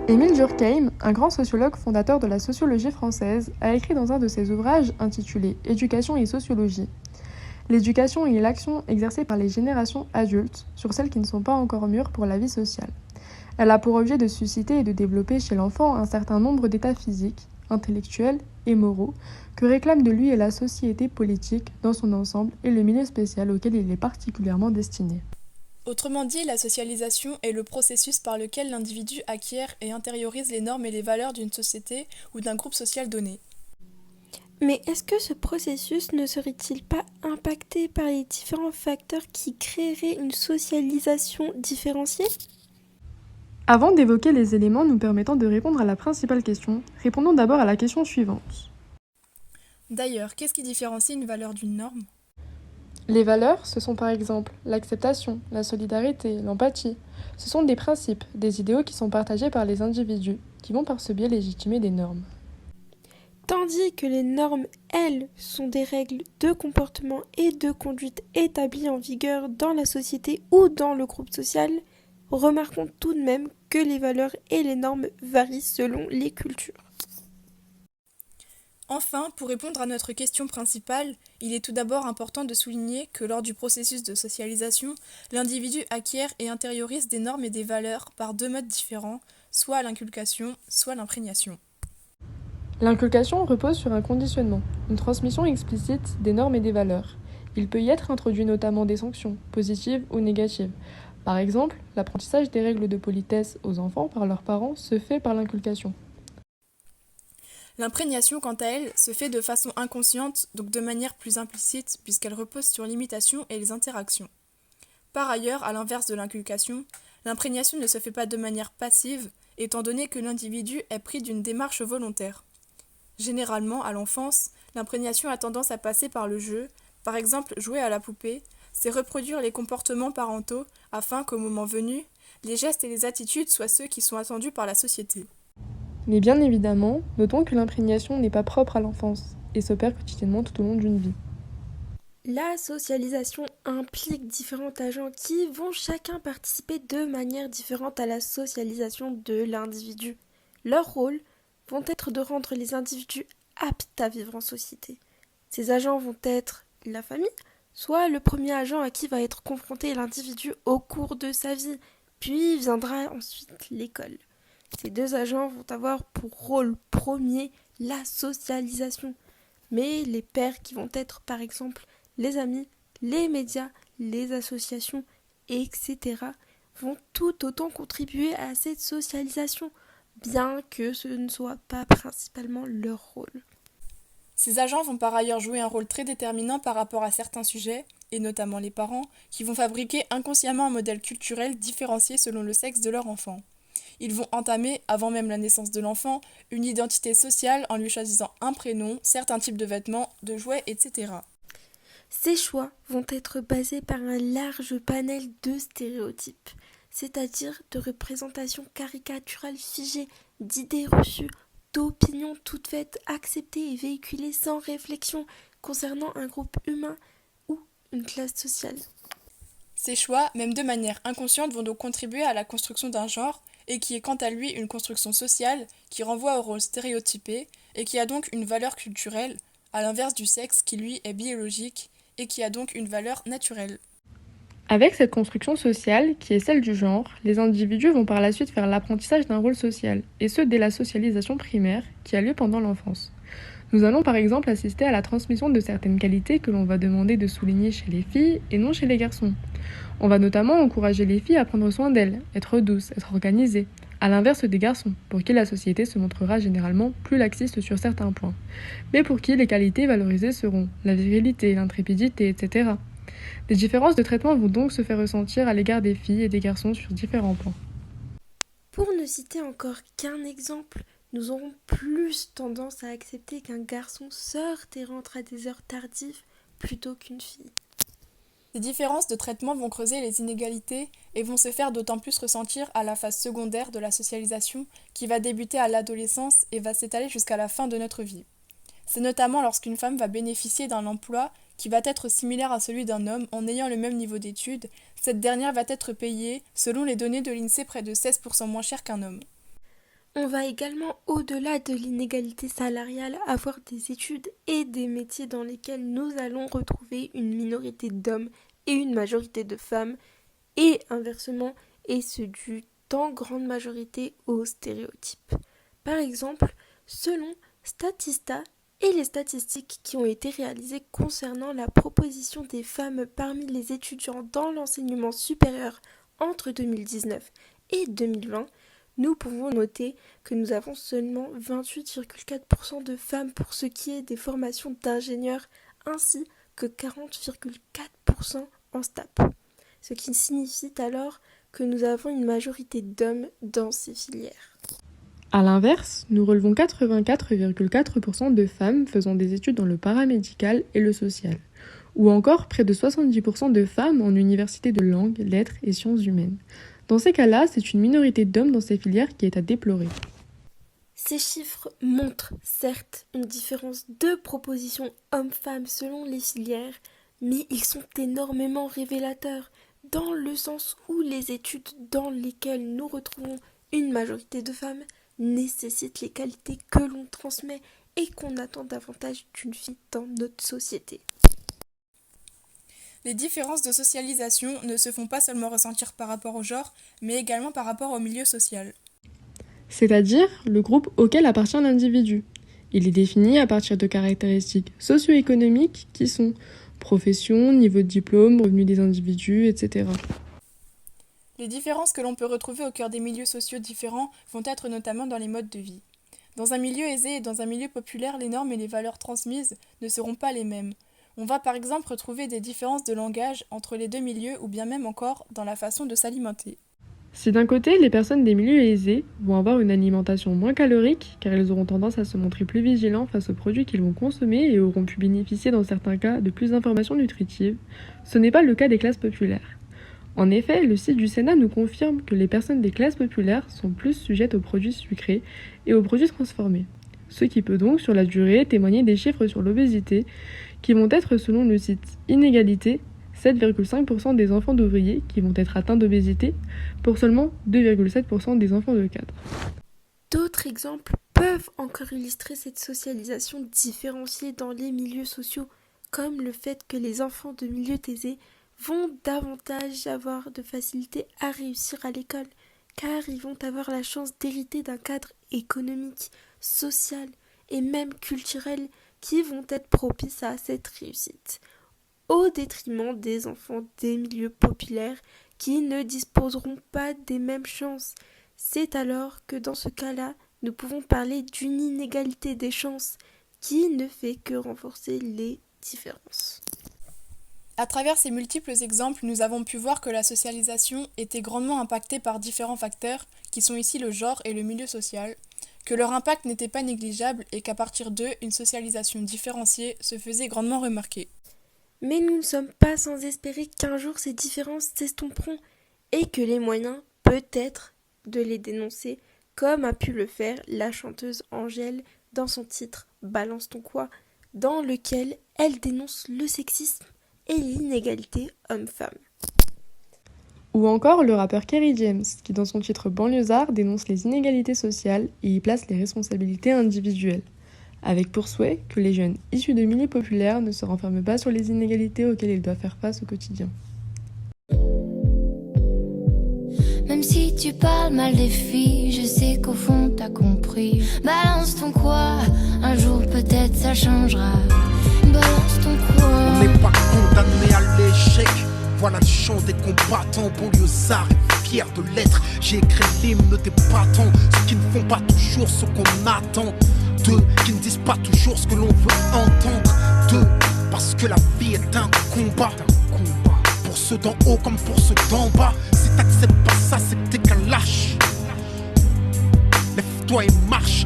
Émile Durkheim, un grand sociologue fondateur de la sociologie française, a écrit dans un de ses ouvrages intitulé Éducation et sociologie. L'éducation est l'action exercée par les générations adultes sur celles qui ne sont pas encore mûres pour la vie sociale. Elle a pour objet de susciter et de développer chez l'enfant un certain nombre d'états physiques, intellectuels et moraux que réclame de lui la société politique dans son ensemble et le milieu spécial auquel il est particulièrement destiné. Autrement dit, la socialisation est le processus par lequel l'individu acquiert et intériorise les normes et les valeurs d'une société ou d'un groupe social donné. Mais est-ce que ce processus ne serait-il pas impacté par les différents facteurs qui créeraient une socialisation différenciée ? Avant d'évoquer les éléments nous permettant de répondre à la principale question, répondons d'abord à la question suivante. D'ailleurs, qu'est-ce qui différencie une valeur d'une norme ? Les valeurs, ce sont par exemple l'acceptation, la solidarité, l'empathie. Ce sont des principes, des idéaux qui sont partagés par les individus, qui vont par ce biais légitimer des normes. Tandis que les normes, elles, sont des règles de comportement et de conduite établies en vigueur dans la société ou dans le groupe social, remarquons tout de même que les valeurs et les normes varient selon les cultures. Enfin, pour répondre à notre question principale, il est tout d'abord important de souligner que lors du processus de socialisation, l'individu acquiert et intériorise des normes et des valeurs par deux modes différents, soit l'inculcation, soit l'imprégnation. L'inculcation repose sur un conditionnement, une transmission explicite des normes et des valeurs. Il peut y être introduit notamment des sanctions, positives ou négatives. Par exemple, l'apprentissage des règles de politesse aux enfants par leurs parents se fait par l'inculcation. L'imprégnation, quant à elle, se fait de façon inconsciente, donc de manière plus implicite, puisqu'elle repose sur l'imitation et les interactions. Par ailleurs, à l'inverse de l'inculcation, l'imprégnation ne se fait pas de manière passive, étant donné que l'individu est pris d'une démarche volontaire. Généralement, à l'enfance, l'imprégnation a tendance à passer par le jeu, par exemple jouer à la poupée, c'est reproduire les comportements parentaux afin qu'au moment venu, les gestes et les attitudes soient ceux qui sont attendus par la société. Mais bien évidemment, notons que l'imprégnation n'est pas propre à l'enfance et s'opère quotidiennement tout au long d'une vie. La socialisation implique différents agents qui vont chacun participer de manière différente à la socialisation de l'individu. Leur rôle vont être de rendre les individus aptes à vivre en société. Ces agents vont être la famille, soit le premier agent à qui va être confronté l'individu au cours de sa vie, puis viendra ensuite l'école. Ces deux agents vont avoir pour rôle premier la socialisation, mais les pairs qui vont être par exemple les amis, les médias, les associations, etc. vont tout autant contribuer à cette socialisation, bien que ce ne soit pas principalement leur rôle. Ces agents vont par ailleurs jouer un rôle très déterminant par rapport à certains sujets, et notamment les parents, qui vont fabriquer inconsciemment un modèle culturel différencié selon le sexe de leur enfant. Ils vont entamer, avant même la naissance de l'enfant, une identité sociale en lui choisissant un prénom, certains types de vêtements, de jouets, etc. Ces choix vont être basés par un large panel de stéréotypes, c'est-à-dire de représentations caricaturales figées, d'idées reçues, d'opinions toutes faites, acceptées et véhiculées sans réflexion concernant un groupe humain ou une classe sociale. Ces choix, même de manière inconsciente, vont donc contribuer à la construction d'un genre, et qui est quant à lui une construction sociale qui renvoie au rôle stéréotypé et qui a donc une valeur culturelle, à l'inverse du sexe qui lui est biologique et qui a donc une valeur naturelle. Avec cette construction sociale, qui est celle du genre, les individus vont par la suite faire l'apprentissage d'un rôle social, et ce dès la socialisation primaire, qui a lieu pendant l'enfance. Nous allons par exemple assister à la transmission de certaines qualités que l'on va demander de souligner chez les filles et non chez les garçons. On va notamment encourager les filles à prendre soin d'elles, être douces, être organisées, à l'inverse des garçons, pour qui la société se montrera généralement plus laxiste sur certains points, mais pour qui les qualités valorisées seront la virilité, l'intrépidité, etc. Des différences de traitement vont donc se faire ressentir à l'égard des filles et des garçons sur différents points. Pour ne citer encore qu'un exemple, nous aurons plus tendance à accepter qu'un garçon sorte et rentre à des heures tardives plutôt qu'une fille. Ces différences de traitement vont creuser les inégalités et vont se faire d'autant plus ressentir à la phase secondaire de la socialisation qui va débuter à l'adolescence et va s'étaler jusqu'à la fin de notre vie. C'est notamment lorsqu'une femme va bénéficier d'un emploi qui va être similaire à celui d'un homme en ayant le même niveau d'études, cette dernière va être payée, selon les données de l'INSEE, près de 16% moins cher qu'un homme. On va également, au-delà de l'inégalité salariale, avoir des études et des métiers dans lesquels nous allons retrouver une minorité d'hommes et une majorité de femmes, et inversement, et ce dû en grande majorité aux stéréotypes. Par exemple, selon Statista et les statistiques qui ont été réalisées concernant la proposition des femmes parmi les étudiants dans l'enseignement supérieur entre 2019 et 2020, nous pouvons noter que nous avons seulement 28,4% de femmes pour ce qui est des formations d'ingénieurs, ainsi que 40,4% en STAP. Ce qui signifie alors que nous avons une majorité d'hommes dans ces filières. A l'inverse, nous relevons 84,4% de femmes faisant des études dans le paramédical et le social, ou encore près de 70% de femmes en université de langue, lettres et sciences humaines. Dans ces cas-là, c'est une minorité d'hommes dans ces filières qui est à déplorer. Ces chiffres montrent certes une différence de proposition hommes-femmes selon les filières, mais ils sont énormément révélateurs, dans le sens où les études dans lesquelles nous retrouvons une majorité de femmes nécessitent les qualités que l'on transmet et qu'on attend davantage d'une fille dans notre société. Les différences de socialisation ne se font pas seulement ressentir par rapport au genre, mais également par rapport au milieu social. C'est-à-dire le groupe auquel appartient l'individu. Il est défini à partir de caractéristiques socio-économiques qui sont profession, niveau de diplôme, revenus des individus, etc. Les différences que l'on peut retrouver au cœur des milieux sociaux différents vont être notamment dans les modes de vie. Dans un milieu aisé et dans un milieu populaire, les normes et les valeurs transmises ne seront pas les mêmes. On va par exemple retrouver des différences de langage entre les deux milieux ou bien même encore dans la façon de s'alimenter. Si d'un côté, les personnes des milieux aisés vont avoir une alimentation moins calorique, car elles auront tendance à se montrer plus vigilants face aux produits qu'ils vont consommer et auront pu bénéficier dans certains cas de plus d'informations nutritives, ce n'est pas le cas des classes populaires. En effet, le site du Sénat nous confirme que les personnes des classes populaires sont plus sujettes aux produits sucrés et aux produits transformés, ce qui peut donc sur la durée témoigner des chiffres sur l'obésité qui vont être selon le site Inégalité 7,5% des enfants d'ouvriers qui vont être atteints d'obésité pour seulement 2,7% des enfants de cadres. D'autres exemples peuvent encore illustrer cette socialisation différenciée dans les milieux sociaux, comme le fait que les enfants de milieux aisés vont davantage avoir de facilité à réussir à l'école, car ils vont avoir la chance d'hériter d'un cadre économique, social et même culturel qui vont être propices à cette réussite, au détriment des enfants des milieux populaires qui ne disposeront pas des mêmes chances. C'est alors que dans ce cas-là, nous pouvons parler d'une inégalité des chances qui ne fait que renforcer les différences. À travers ces multiples exemples, nous avons pu voir que la socialisation était grandement impactée par différents facteurs, qui sont ici le genre et le milieu social, que leur impact n'était pas négligeable et qu'à partir d'eux, une socialisation différenciée se faisait grandement remarquer. Mais nous ne sommes pas sans espérer qu'un jour ces différences s'estomperont et que les moyens, peut-être, de les dénoncer, comme a pu le faire la chanteuse Angèle dans son titre « Balance ton quoi », dans lequel elle dénonce le sexisme et l'inégalité homme-femme. Ou encore le rappeur Kerry James, qui dans son titre Banlieusard dénonce les inégalités sociales et y place les responsabilités individuelles, avec pour souhait que les jeunes issus de milieux populaires ne se renferment pas sur les inégalités auxquelles ils doivent faire face au quotidien. Même si tu parles mal des filles, je sais qu'au fond t'as compris. Balance ton quoi, un jour peut-être ça changera. Balance ton quoi. On n'est pas condamné à l'échec. Voilà le chant des combattants, banlieusards et fiers de l'être. J'ai écrit l'hymne des battants, ceux qui ne font pas toujours ce qu'on attend. D'eux qui ne disent pas toujours ce que l'on veut entendre. D'eux, parce que la vie est un combat. Pour ceux d'en haut comme pour ceux d'en bas. Si t'acceptes pas ça, c'est que t'es qu'un lâche. Lève-toi et marche.